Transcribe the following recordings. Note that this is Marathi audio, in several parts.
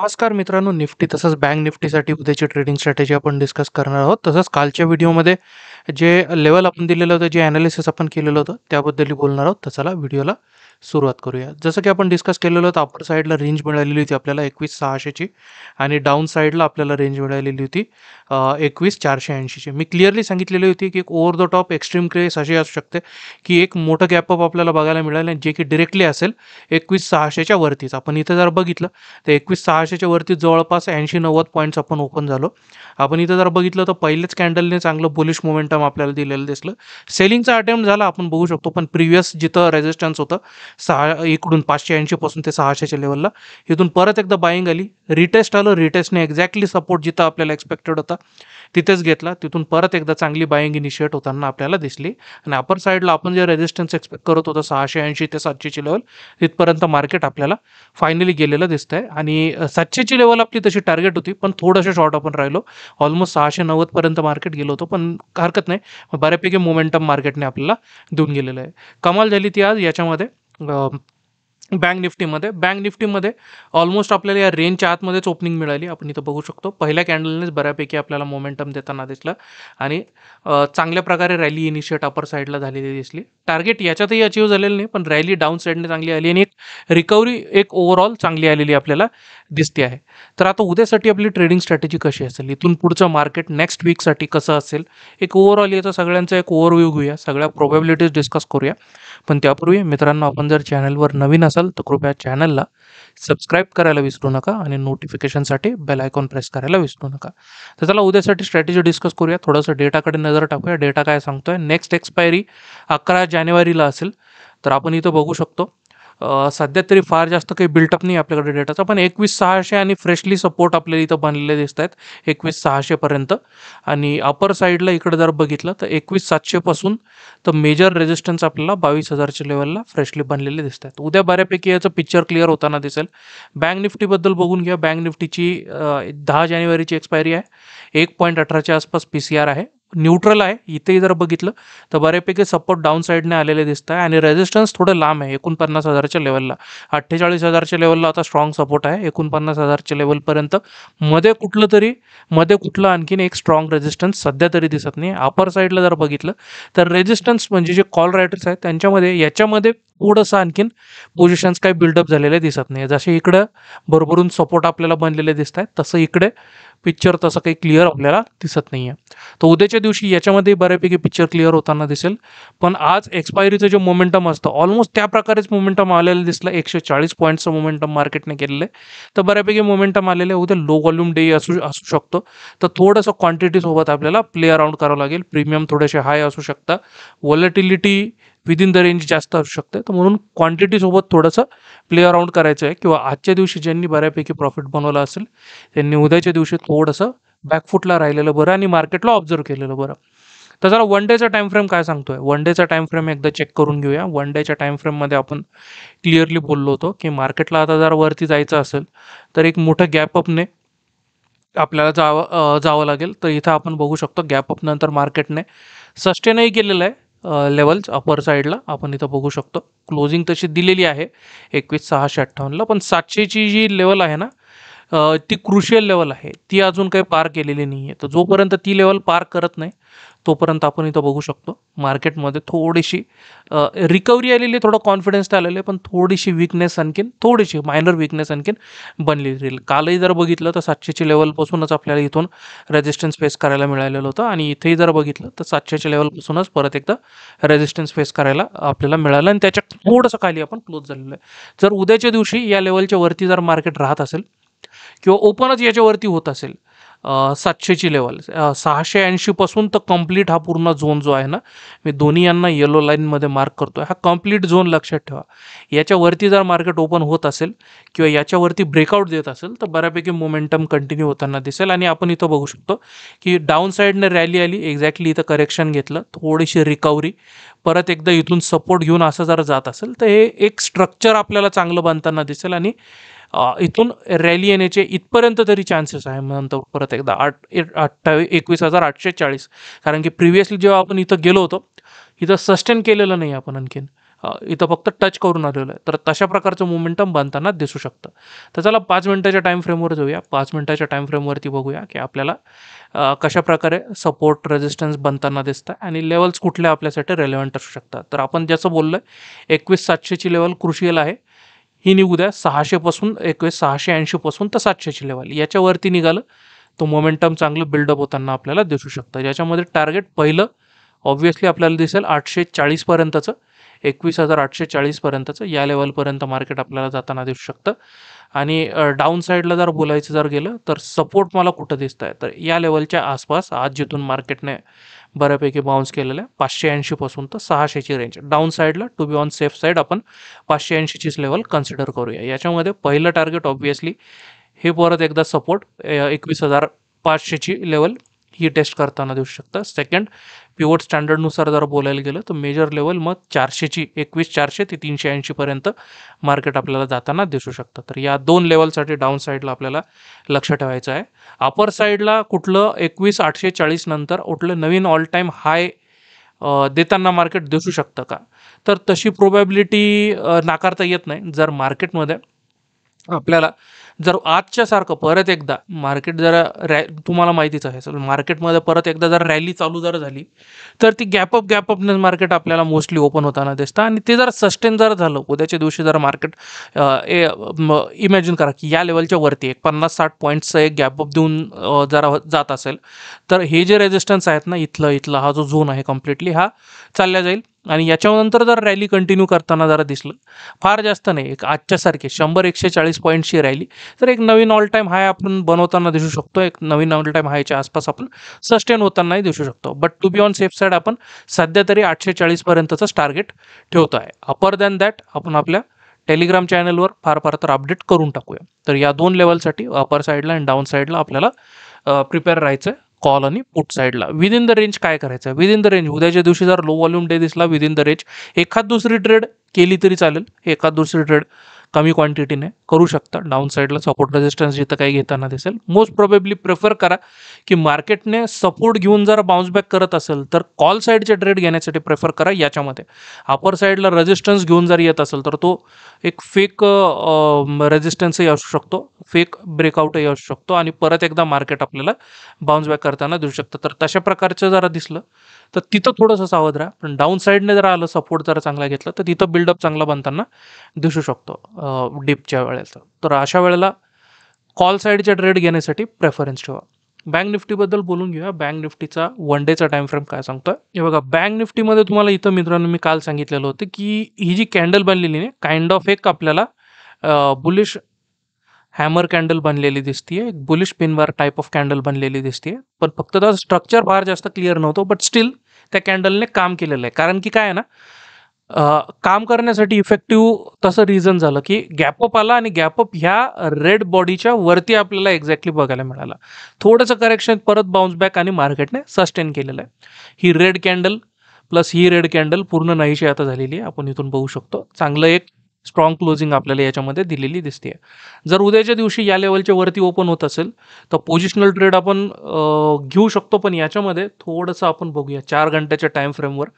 नमस्कार मित्रांनो, निफ्टी तसंच बँक निफ्टीसाठी उद्याची ट्रेडिंग स्ट्रॅटेजी आपण डिस्कस करणार आहोत. तसंच कालच्या व्हिडिओमध्ये जे लेवल आपण दिलेलं होतं, जे ॲनालिसिस आपण केलेलं होतं, त्याबद्दलही बोलणार आहोत. तर चला व्हिडिओला सुरुवात करूया. जसं की आपण डिस्कस केलेलं होतं, अपर साईडला रेंज मिळालेली होती आपल्याला 21,600ची आणि डाऊन साईडला आपल्याला रेंज मिळालेली होती 21,480ची. मी क्लिअरली सांगितलेली होती की एक ओव्हर द टॉप एक्स्ट्रीम क्रेस अशी असू शकते की एक मोठं गॅपअप आपल्याला बघायला मिळालं आणि जे की डिरेक्टली असेल 21,600च्या वरतीच. आपण इथं जर बघितलं तर 21,600च्या वरती जवळपास 80-90 पॉईंट्स आपण ओपन झालो. आपण इथं जर बघितलं तर पहिल्याच कॅन्डलने चांगलं बुलिश मोमेंटम आपल्याला दिलेलं दिसलं. सेलिंगचा अटेम्प्ट झाला आपण बघू शकतो, पण प्रिव्हियस जिथं रेजिस्टन्स होतं इकडून 580 पासून ते 600च्या लेवलला, इथून परत एकदा बाईंग आली, रिटेस्ट आलं. रिटेस्टने एक्झॅक्टली सपोर्ट जिथं आपल्याला एक्सपेक्टेड होता तिथेच घेतला. तिथून परत एकदा चांगली बाईंग इनिशिएट होताना आपल्याला दिसली आणि अपर साईडला आपण जे रेजिस्टन्स एक्सपेक्ट करत होतो 680 ते 700ची लेवल, तिथपर्यंत मार्केट आपल्याला फायनली गेलेलं दिसतंय. आणि 700ची लेवल आपली तशी टार्गेट होती, पण थोडंसं शॉर्ट आपण राहिलो. ऑलमोस्ट 690 पर्यंत मार्केट गेलो होतो, पण हरकत नाही, बऱ्यापैकी मोमेंटम मार्केटने आपल्याला देऊन गेलेलं आहे. कमाल झाली ती आज याच्यामध्ये बँक निफ्टीमध्ये ऑलमोस्ट आपल्याला या रेंजच्या आतमध्येच ओपनिंग मिळाली. आपण इथं बघू शकतो पहिल्या कॅन्डलनेच बऱ्यापैकी आपल्याला मोमेंटम देताना दिसलं आणि चांगल्या प्रकारे रॅली इनिशिएट अपर साईडला झालेली दिसली. टार्गेट याच्यातही अचीव झालेलं नाही, पण रॅली डाऊन साईडने चांगली आली आणि एक रिकव्हरी एक ओव्हरऑल चांगली आलेली आपल्याला दिसते आहे. तर आता उद्यासाठी आपली ट्रेडिंग स्ट्रॅटेजी कशी असेल, इथून पुढचं मार्केट नेक्स्ट वीकसाठी कसं असेल, एक ओव्हरऑल याचा सगळ्यांचा एक ओव्हरव्ह्यू घेऊया, सगळ्या प्रोबॅबिलिटीज डिस्कस करूया. पण त्यापूर्वी मित्रांनो, आपण जर चॅनलवर नवीन असाल तर कृपया चॅनलला सबस्क्राईब करायला विसरू नका आणि नोटिफिकेशनसाठी बेल आयकॉन प्रेस करायला विसरू नका. तर चला उद्यासाठी स्ट्रॅटेजी डिस्कस करूया. थोडंसं डेटाकडे नजर टाकूया. डेटा काय सांगतोय, नेक्स्ट एक्सपायरी 11 जानेवारीला असेल. तर आपण इथं बघू शकतो सध्या तरी फार जास्त काही बिल्टअप नाही आपल्याकडे डेटाचा, पण 21,600 आणि फ्रेशली सपोर्ट आपल्याला इथं बनलेले दिसत आहेत 21,600 पर्यंत. आणि अपर साईडला इकडे जर बघितलं तर 21,700 पासून तर मेजर रेजिस्टन्स आपल्याला 22,000च्या लेवलला फ्रेशली बनलेले दिसत आहेत. उद्या बऱ्यापैकी याचं पिक्चर क्लिअर होताना दिसेल. बँक निफ्टीबद्दल बघून घ्या. बँक निफ्टीची 10 जानेवारीची एक्सपायरी आहे. 1.18च्या आसपास PCR आहे, न्यूट्रल आहे. इथेही जर बघितलं तर बऱ्यापैकी सपोर्ट डाऊन साईडने आलेले दिसत आहे आणि रेजिस्टन्स थोडं लांब आहे 49,000च्या लेवलला. 48,000च्या लेवलला आता स्ट्रॉंग सपोर्ट आहे. 49,000च्या लेवलपर्यंत मध्ये कुठलं आणखीन एक स्ट्रॉंग रेजिस्टन्स सध्या तरी दिसत नाही. अपर साईडला जर बघितलं तर रेजिस्टन्स म्हणजे जे कॉल रायटर्स आहेत त्यांच्यामध्ये याच्यामध्ये थोडंसं आणखीन पोझिशन्स काही बिल्डअप झालेले दिसत नाही. जसे इकडं भरभरून सपोर्ट आपल्याला बनलेले दिसत आहेत, तसं इकडे पिक्चर तसं काही क्लिअर आपल्याला दिसत नाही आहे. तर उद्याच्या दिवशी याच्यामध्ये बऱ्यापैकी पिक्चर क्लिअर होताना दिसेल. पण आज एक्सपायरीचं जे मोमेंटम असतं ऑलमोस्ट त्या प्रकारेच मोमेंटम आलेलं दिसलं. 140 पॉईंटचं मोमेंटम मार्केटने केलेलं आहे. तर बऱ्यापैकी मोमेंटम आलेलं आहे. उद्या लो व्हॉल्यूम डे असू शकतो. तर थोडंसं क्वांटिटीसोबत आपल्याला प्ले अराउंड करावं लागेल. प्रीमियम थोडेसे हाय असू शकतात. व्हॉलेटिलिटी विदिन द रेंज जास्त असू शकते. तर म्हणून क्वांटिटीसोबत थोडंसं प्ले अराउंड करायचं आहे. किंवा आजच्या दिवशी ज्यांनी बऱ्यापैकी प्रॉफिट बनवलं असेल त्यांनी उद्याच्या दिवशी थोडंसं बॅकफुटला राहिलेलं बरं आणि मार्केटला ऑब्झर्व केलेलं बरं. तर जरा वन डेचा टाइम फ्रेम काय सांगतोय, वन डेचा टाइम फ्रेम एकदा चेक करून घेऊया. वन डेच्या टाइम फ्रेममध्ये आपण क्लिअरली बोललो होतो की मार्केटला आता जर वरती जायचं असेल तर एक मोठं गॅपअपने आपल्याला जावं लागेल. तर इथं आपण बघू शकतो गॅपअप नंतर मार्केटने सस्टेनही केलेलं आहे लेवल्स अपर साईडला. आपण इथं बघू शकतो क्लोजिंग तशी दिलेली आहे 21,658ला, पण 700ची जी लेवल आहे ना ती क्रुशियल लेवल आहे, ती अजून काही पार केलेली नाही आहे. तर जोपर्यंत ती लेवल पार करत नाही तोपर्यंत आपण इथं बघू शकतो मार्केटमध्ये थोडीशी रिकव्हरी आलेली, थोडं कॉन्फिडन्स तर आलेलं आहे, पण थोडीशी विकनेस आणखीन थोडीशी मायनर विकनेस आणखीन बनलेली राहील. कालही जर बघितलं तर 700ची लेवलपासूनच आपल्याला इथून रेजिस्टन्स फेस करायला मिळालेलं होतं आणि इथेही जर बघितलं तर 700च्या लेवलपासूनच परत एकदा रेजिस्टन्स फेस करायला आपल्याला मिळालं आणि त्याच्या थोडंसं खाली आपण क्लोज झालेलं आहे. जर उद्याच्या दिवशी या लेवलच्या वरती जर मार्केट राहत असेल किंवा ओपनच याच्यावरती होत असेल 700ची लेवल 680 पासून तर कम्प्लीट हा पूर्ण झोन जो आहे ना, मी दोन्ही यांना येलो लाईनमध्ये मार्क करतोय, हा कम्प्लीट झोन लक्षात ठेवा. याच्यावरती जर मार्केट ओपन होत असेल किंवा याच्यावरती ब्रेकआउट देत असेल तर बऱ्यापैकी मोमेंटम कंटिन्यू होताना दिसेल. आणि आपण इथं बघू शकतो की डाऊन साईडने रॅली आली, एक्झॅक्टली इथं करेक्शन घेतलं, थोडीशी रिकव्हरी, परत एकदा इथून सपोर्ट घेऊन असं जर जात असेल तर हे एक स्ट्रक्चर आपल्याला चांगलं बनताना दिसेल आणि इथून रॅली येण्याचे इथपर्यंत तरी चान्सेस आहे. नंतर परत एकदा 21,840, कारण की प्रिव्हियसली जेव्हा आपण इथं गेलो होतो इथं सस्टेन केलेलं नाही आपण आणखीन. इथं फक्त टच करून आलेलं आहे. तर तशा प्रकारचं मोमेंटम बनताना दिसू शकतं. तर चला 5 मिनिटाच्या टाईम फ्रेमवर जाऊया. 5 मिनिटाच्या टाईम फ्रेमवरती बघूया की आपल्याला कशा प्रकारे सपोर्ट रेजिस्टन्स बनताना दिसतं आणि लेवल्स कुठल्या आपल्यासाठी रेलेव्हंट असू शकतात. तर आपण ज्याचं बोललो आहे 21,700ची लेवल क्रुशियल आहे. ही निघू द्या 600 पासून 21,680 पासून तर 700ची लेवल याच्यावरती निघालं तो मोमेंटम चांगलं बिल्डअप होताना आपल्याला दिसू शकतं. ज्याच्यामध्ये टार्गेट पहिलं ऑब्व्हियसली आपल्याला दिसेल 840 पर्यंतचं, 21,840 पर्यंतचं या लेवलपर्यंत मार्केट आपल्याला जाताना दिसू शकतं. आणि डाऊन साईडला जर बोलायचं जर गेलं तर सपोर्ट मला कुठं दिसत आहे तर या लेवलच्या आसपास आज जिथून मार्केटने बऱ्यापैकी बाउन्स केलेलं आहे 580 पासून तर 600ची रेंज डाऊन साईडला to be on safe side आपण 580चीच लेवल कन्सिडर करूया. याच्यामध्ये पहिलं टार्गेट ऑब्व्हियसली हे परत एकदा सपोर्ट 21,500ची लेवल ही टेस्ट करताना दिसू शकतं. सेकंड पिवोट स्टँडर्डनुसार जर बोलायला गेलं तर मेजर लेवल मग 400ची 21,400 ते 380 पर्यंत मार्केट आपल्याला जाताना दिसू शकतं. तर या दोन लेवलसाठी डाऊन साईडला आपल्याला लक्ष ठेवायचं आहे. अपर साईडला कुठलं 21,840 नंतर कुठलं नवीन ऑल टाईम हाय देताना मार्केट दिसू शकतं का, तर तशी प्रोबॅबिलिटी नाकारता येत नाही. जर मार्केटमध्ये आपल्याला जर आजच्या सारखं परत एकदा मार्केट जरा तुम्हाला माहितीच आहे सर मार्केटमध्ये परत एकदा जर रॅली चालू जर झाली तर ती गॅपअपनेस मार्केट आपल्याला मोस्टली ओपन होताना दिसतं आणि ते जर सस्टेन जर झालं उद्याच्या दिवशी जर मार्केट इमॅजिन करा की या लेवलच्या वरती एक 50-60 पॉईंट्सचं एक गॅपअप देऊन जरा जात असेल तर हे जे रेजिस्टन्स आहेत ना इथला हा जो झोन आहे कम्प्लिटली हा चालला जाईल आणि याच्यानंतर जर रॅली कंटिन्यू करताना जरा दिसलं फार जास्त नाही एक आजच्यासारखे 100-140 पॉईंटची रॅली तर एक नवीन ऑल टाईम हाय आपण बनवताना दिसू शकतो. एक नवीन ऑल टाईम हायच्या आसपास आपण सस्टेन होतानाही दिसू शकतो. But to be on safe side आपण सध्या तरी 840 पर्यंतच टार्गेट ठेवतो आहे. अपर दॅन दॅट आपण आपल्या टेलिग्राम चॅनलवर फार तर अपडेट करून टाकूया. तर या दोन लेवलसाठी अपर साईडला आणि डाऊन साईडला आपल्याला प्रिपेअर राहायचं आहे. कॉल आणि पुट साईडला विदिन द रेंज काय करायचं आहे विदिन द रेंज उद्याच्या दिवशी जर लो व्हॉल्यूम डे दिसला विदिन द रेंज एखाद दुसरी ट्रेड केली तरी चालेल. एखाद दुसरी ट्रेड कमी क्वांटिटीने करू शकता. डाऊन साईडला सपोर्ट रेजिस्टन्स जिथं काही घेताना दिसेल मोस्ट प्रोबेबली प्रेफर करा की मार्केटने सपोर्ट घेऊन जर बाउन्स बॅक करत असेल तर कॉल साईडचे ट्रेड घेण्यासाठी प्रेफर करा. याच्यामध्ये अपर साईडला रेजिस्टन्स घेऊन जर येत असेल तर तो एक फेक रेजिस्टन्सही असू शकतो, फेक ब्रेकआउटही असू शकतो आणि परत एकदा मार्केट आपल्याला बाउन्स बॅक करताना दिसू शकतं. तर तशा प्रकारचं जरा दिसलं तर तिथं थोडंसं सावध राहा. पण डाऊन साईडने जर आलं सपोर्ट जर चांगला घेतला तर तिथं बिल्डअप चांगला बनताना दिसू शकतो डिपच्या वेळेस. तर अशा वेळेला कॉल साईडच्या ट्रेड घेण्यासाठी प्रेफरन्स ठेवा. बँक निफ्टीबद्दल बोलून घेऊया. बँक निफ्टीचा वन डेचा टाइम फ्रेम काय सांगतोय हे बघा. बँक निफ्टीमध्ये तुम्हाला इथं मित्रांनो मी काल सांगितलेलं होतं की ही जी कॅन्डल बनलेली आहे काइंड ऑफ एक आपल्याला बुलिश हॅमर कॅन्डल बनलेली दिसतीये, एक बुलिश पिनबार टाईप ऑफ कॅन्डल बनलेली दिसतीये. पण फक्त त्याचं स्ट्रक्चर फार जास्त क्लिअर नव्हतं. बट स्टील त्या कॅन्डलने काम केलेलं आहे. कारण की काय आहे ना काम करण्यासाठी इफेक्टिव्ह तसं रिझन झालं की गॅपअप आला आणि गॅपअप ह्या रेड बॉडीच्या वरती आपल्याला एक्झॅक्टली बघायला मिळाला. थोडंसं करेक्शन परत बाउन्स बॅक आणि मार्केटने सस्टेन केलेलं आहे. ही रेड कॅन्डल प्लस ही रेड कॅन्डल पूर्ण नाहीशी आता झालेली आहे. आपण इथून बघू शकतो. चांगलं एक स्ट्रॉंग क्लोजिंग आपल्याला याच्यामध्ये दिलेली दिसते. जर उद्याच्या दिवशी या लेवलच्या वरती ओपन होत असेल तर पोझिशनल ट्रेड आपण घेऊ शकतो. पण याच्यामध्ये थोडंसं आपण बघूया 4 घंट्याच्या टाइम फ्रेमवर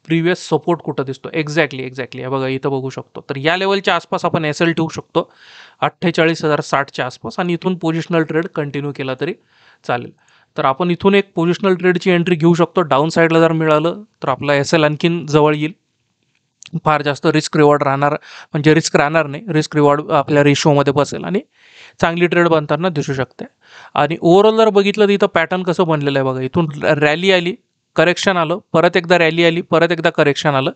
प्रिव्हियस सपोर्ट कुठं दिसतो. एक्झॅक्टली बघा इथं बघू शकतो. तर या लेवलच्या आसपास आपण SL ठेवू शकतो 48,060च्या आसपास आणि इथून पोझिशनल ट्रेड कंटिन्यू केला तरी चालेल. तर आपण इथून एक पोझिशनल ट्रेडची एंट्री घेऊ शकतो. डाऊन साईडला जर मिळालं तर आपला SL आणखीन जवळ येईल. फार जास्त रिस्क रिवॉर्ड राहणार म्हणजे रिस्क राहणार नाही. रिस्क रिवॉर्ड आपल्या रेशोमध्ये बसेल आणि चांगली ट्रेड बनताना दिसू शकते. आणि ओव्हरऑल जर बघितलं तर इथं पॅटर्न कसं बनलेलं आहे बघा. इथून रॅली आली, करेक्शन आलं, परत एकदा रॅली आली, परत एकदा करेक्शन आलं.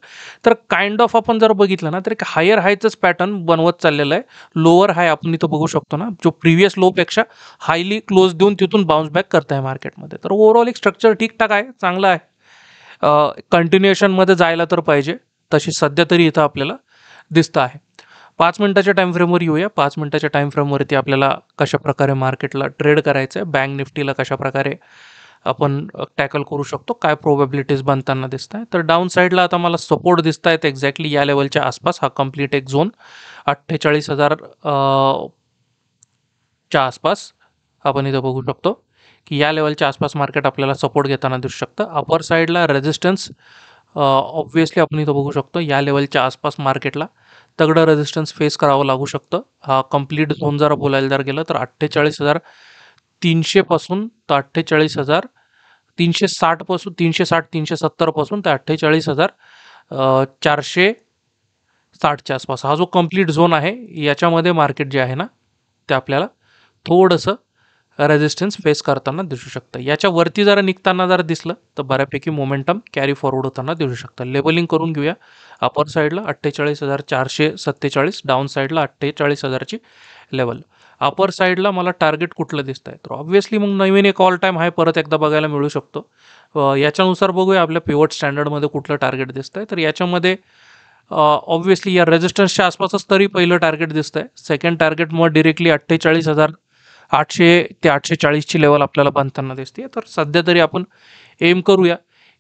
तर काइंड ऑफ आपण जर बघितलं ना तर एक हायर हायचंच पॅटर्न बनवत चाललेलं आहे. लोअर हाय आपण इथं बघू शकतो ना जो प्रिव्हियस लोपेक्षा हायली क्लोज देऊन तिथून बाउन्स बॅक करत आहे मार्केटमध्ये. तर ओव्हरऑल एक स्ट्रक्चर ठीकठाक आहे, चांगलं आहे. कंटिन्युएशनमध्ये जायला तर पाहिजे तशी सध्या तरी इथं आपल्याला दिसतं आहे. 5 मिनिटाच्या टाइम फ्रेमवर येऊया. 5 मिनिटाच्या टाइम फ्रेमवरती आपल्याला कशा प्रकारे मार्केटला ट्रेड करायचं आहे, बँक निफ्टीला कशा प्रकारे आपण टॅकल करू शकतो, काय प्रोबॅबिलिटीज बनताना दिसत आहे. तर डाऊन साईडला आता मला सपोर्ट दिसत आहेत एक्झॅक्टली या लेवलच्या आसपास. हा कम्प्लीट एक झोन 48,000 च्या आसपास आपण इथं बघू शकतो की या लेवलच्या आसपास मार्केट आपल्याला सपोर्ट घेताना दिसू शकतं. अपर साईडला रेजिस्टन्स ऑब्व्हियसली आपण इथं बघू शकतो या लेवलच्या आसपास मार्केटला तगडं रेझिस्टन्स फेस करावं लागू शकतं. हा कंप्लीट झोन जर बोलायला जर गेलं तर 48,300 पासून तर 48,360 पासून 360-370 पासून ते 48,460च्या आसपास हा जो कंप्लीट झोन आहे याच्यामध्ये मार्केट जे आहे ना ते आपल्याला थोडंसं रेझिस्टन्स फेस करताना दिसू शकतं. याच्यावरती जरा निघताना जर दिसलं तर बऱ्यापैकी मोमेंटम कॅरी फॉरवर्ड होताना दिसू शकतं. लेबलिंग करून घेऊया. अपर साईडला 48,447, डाऊन साईडला 48,000ची लेवल. अपर साईडला मला टार्गेट कुठलं दिसत आहे तर ऑब्व्हियसली मग नवीन एक ऑल टाईम हाय परत एकदा बघायला मिळू शकतो. याच्यानुसार बघूया आपल्या पिवट स्टँडर्डमध्ये कुठलं टार्गेट दिसत आहे तर याच्यामध्ये ऑब्व्हियसली या रेजिस्टन्सच्या आसपासच तरी पहिलं टार्गेट दिसत आहे. सेकंड टार्गेट मग डिरेक्टली 48,800 ते 840ची लेवल आपल्याला बांधताना दिसते. तर सध्या तरी आपण एम करूया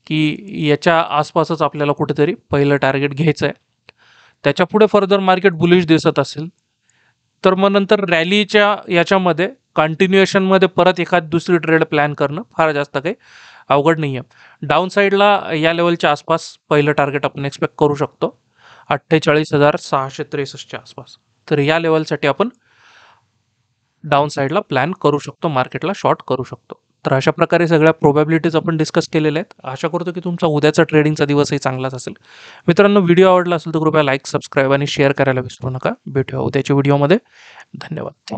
की याच्या आसपासच आपल्याला कुठेतरी पहिलं टार्गेट घ्यायचं आहे. त्याच्या पुढे फर्दर मार्केट बुलिश दिसत असेल तर मग नंतर रॅलीच्या याच्यामध्ये कंटिन्युएशनमध्ये परत एखाद दुसरी ट्रेड प्लॅन करणं फार जास्त काही अवघड नाही आहे. डाऊन साईडला या लेवलच्या आसपास पहिलं टार्गेट आपण एक्सपेक्ट करू शकतो 48,663च्या आसपास. तर या लेवलसाठी आपण डाऊन साईडला प्लॅन करू शकतो, मार्केटला शॉर्ट करू शकतो. तर अशा प्रकारे सगळ्या प्रोबॅबिलिटीज आपण डिस्कस केलेल्या आहेत. आशा करतो की तुमचा उद्याचा ट्रेडिंगचा दिवसही चांगलाच असेल. मित्रांनो, व्हिडिओ आवडला असेल तर कृपया लाईक, सबस्क्राईब आणि शेअर करायला विसरू नका. भेटूया उद्याच्या व्हिडिओमध्ये. धन्यवाद.